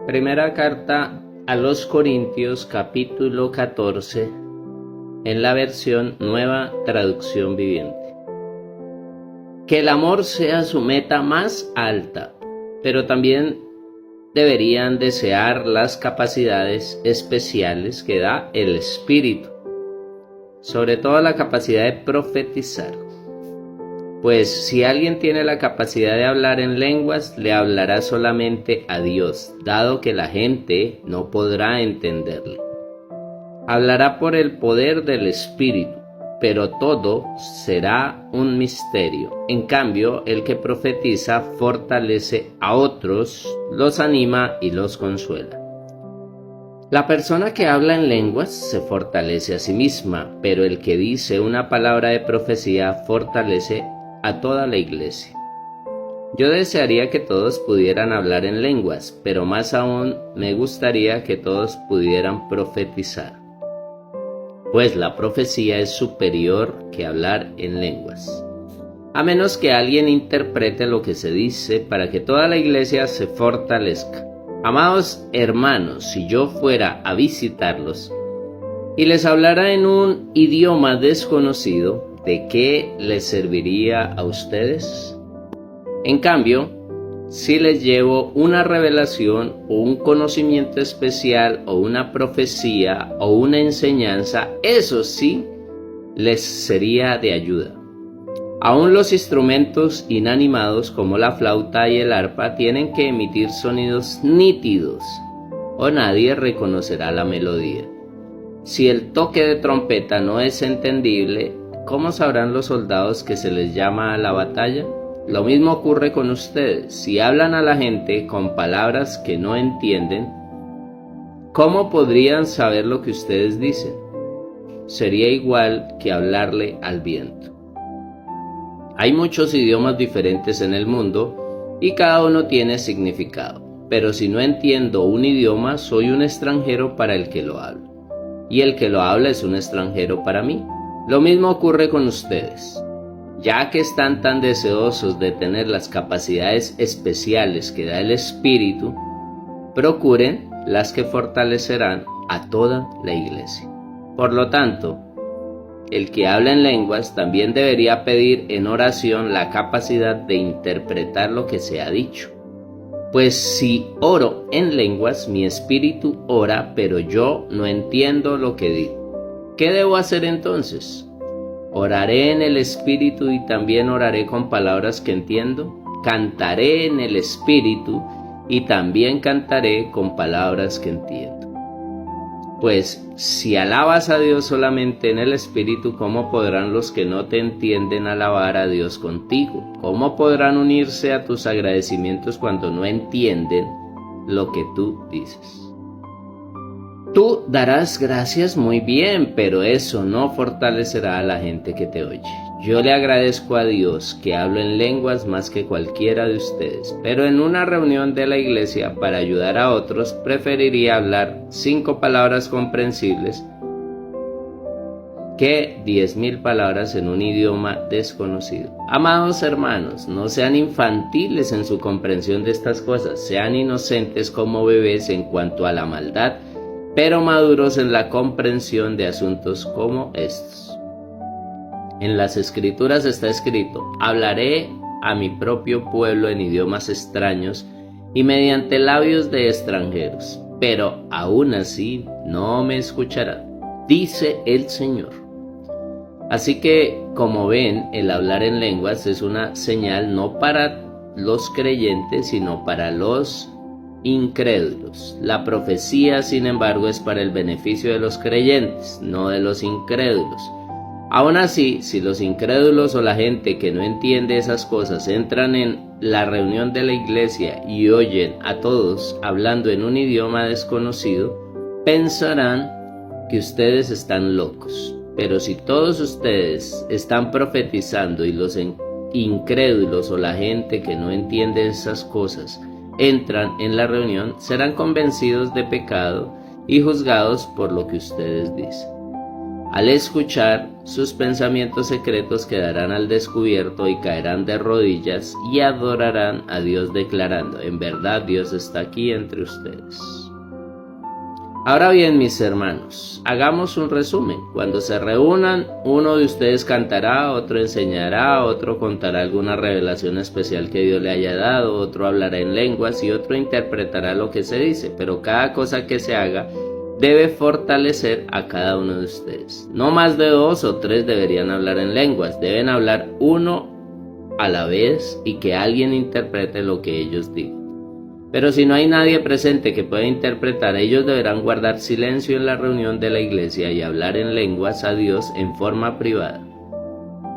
Primera carta a los Corintios, capítulo 14, en la versión Nueva Traducción Viviente. Que el amor sea su meta más alta, pero también deberían desear las capacidades especiales que da el Espíritu, sobre todo la capacidad de profetizar. Pues si alguien tiene la capacidad de hablar en lenguas, le hablará solamente a Dios, dado que la gente no podrá entenderle. Hablará por el poder del Espíritu, pero todo será un misterio. En cambio, el que profetiza fortalece a otros, los anima y los consuela. La persona que habla en lenguas se fortalece a sí misma, pero el que dice una palabra de profecía fortalece a toda la iglesia. Yo desearía que todos pudieran hablar en lenguas, pero más aún me gustaría que todos pudieran profetizar, pues la profecía es superior que hablar en lenguas, a menos que alguien interprete lo que se dice para que toda la iglesia se fortalezca. Amados hermanos, si yo fuera a visitarlos y les hablara en un idioma desconocido, ¿de qué les serviría a ustedes? En cambio, si les llevo una revelación o un conocimiento especial o una profecía o una enseñanza, eso sí les sería de ayuda. Aún los instrumentos inanimados como la flauta y el arpa tienen que emitir sonidos nítidos, o nadie reconocerá la melodía. Si el toque de trompeta no es entendible, ¿cómo sabrán los soldados que se les llama a la batalla? Lo mismo ocurre con ustedes. Si hablan a la gente con palabras que no entienden, ¿cómo podrían saber lo que ustedes dicen? Sería igual que hablarle al viento. Hay muchos idiomas diferentes en el mundo y cada uno tiene significado. Pero si no entiendo un idioma, soy un extranjero para el que lo habla. Y el que lo habla es un extranjero para mí. Lo mismo ocurre con ustedes. Ya que están tan deseosos de tener las capacidades especiales que da el Espíritu, procuren las que fortalecerán a toda la iglesia. Por lo tanto, el que habla en lenguas también debería pedir en oración la capacidad de interpretar lo que se ha dicho. Pues si oro en lenguas, mi espíritu ora, pero yo no entiendo lo que digo. ¿Qué debo hacer entonces? ¿Oraré en el Espíritu y también oraré con palabras que entiendo? ¿Cantaré en el Espíritu y también cantaré con palabras que entiendo? Pues si alabas a Dios solamente en el Espíritu, ¿cómo podrán los que no te entienden alabar a Dios contigo? ¿Cómo podrán unirse a tus agradecimientos cuando no entienden lo que tú dices? Tú darás gracias muy bien, pero eso no fortalecerá a la gente que te oye. Yo le agradezco a Dios que hablo en lenguas más que cualquiera de ustedes, pero en una reunión de la iglesia para ayudar a otros, preferiría hablar 5 palabras comprensibles que 10,000 palabras en un idioma desconocido. Amados hermanos, no sean infantiles en su comprensión de estas cosas, sean inocentes como bebés en cuanto a la maldad, pero maduros en la comprensión de asuntos como estos. En las Escrituras está escrito: hablaré a mi propio pueblo en idiomas extraños y mediante labios de extranjeros, pero aún así no me escucharán, dice el Señor. Así que, como ven, el hablar en lenguas es una señal no para los creyentes, sino para los incrédulos. La profecía, sin embargo, es para el beneficio de los creyentes, no de los incrédulos. Aún así, si los incrédulos o la gente que no entiende esas cosas entran en la reunión de la iglesia y oyen a todos hablando en un idioma desconocido, pensarán que ustedes están locos. Pero si todos ustedes están profetizando y los incrédulos o la gente que no entiende esas cosas entran en la reunión, serán convencidos de pecado y juzgados por lo que ustedes dicen. Al escuchar, sus pensamientos secretos quedarán al descubierto y caerán de rodillas y adorarán a Dios declarando, en verdad Dios está aquí entre ustedes. Ahora bien, mis hermanos, hagamos un resumen. Cuando se reúnan, uno de ustedes cantará, otro enseñará, otro contará alguna revelación especial que Dios le haya dado, otro hablará en lenguas y otro interpretará lo que se dice. Pero cada cosa que se haga debe fortalecer a cada uno de ustedes. No más de 2 o 3 deberían hablar en lenguas. Deben hablar uno a la vez y que alguien interprete lo que ellos digan. Pero si no hay nadie presente que pueda interpretar, ellos deberán guardar silencio en la reunión de la iglesia y hablar en lenguas a Dios en forma privada.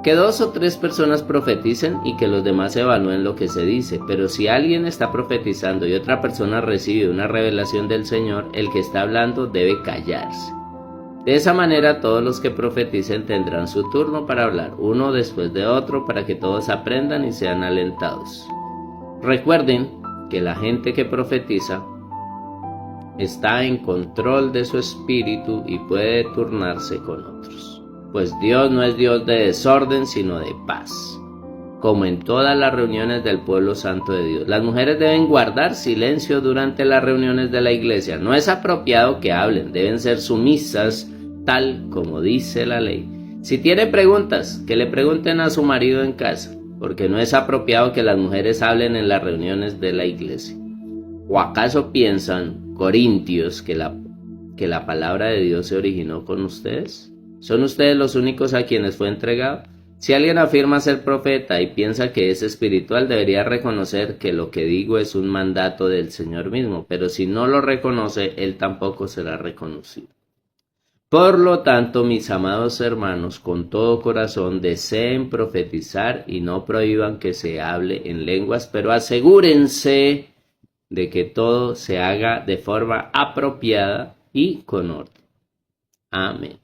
Que 2 o 3 personas profeticen y que los demás evalúen lo que se dice, pero si alguien está profetizando y otra persona recibe una revelación del Señor, el que está hablando debe callarse. De esa manera todos los que profeticen tendrán su turno para hablar, uno después de otro, para que todos aprendan y sean alentados. Recuerden que la gente que profetiza está en control de su espíritu y puede turnarse con otros. Pues Dios no es Dios de desorden, sino de paz, como en todas las reuniones del pueblo santo de Dios. Las mujeres deben guardar silencio durante las reuniones de la iglesia. No es apropiado que hablen, deben ser sumisas, tal como dice la ley. Si tiene preguntas, que le pregunten a su marido en casa, porque no es apropiado que las mujeres hablen en las reuniones de la iglesia. ¿O acaso piensan, corintios, que la palabra de Dios se originó con ustedes? ¿Son ustedes los únicos a quienes fue entregado? Si alguien afirma ser profeta y piensa que es espiritual, debería reconocer que lo que digo es un mandato del Señor mismo, pero si no lo reconoce, él tampoco será reconocido. Por lo tanto, mis amados hermanos, con todo corazón deseen profetizar y no prohíban que se hable en lenguas, pero asegúrense de que todo se haga de forma apropiada y con orden. Amén.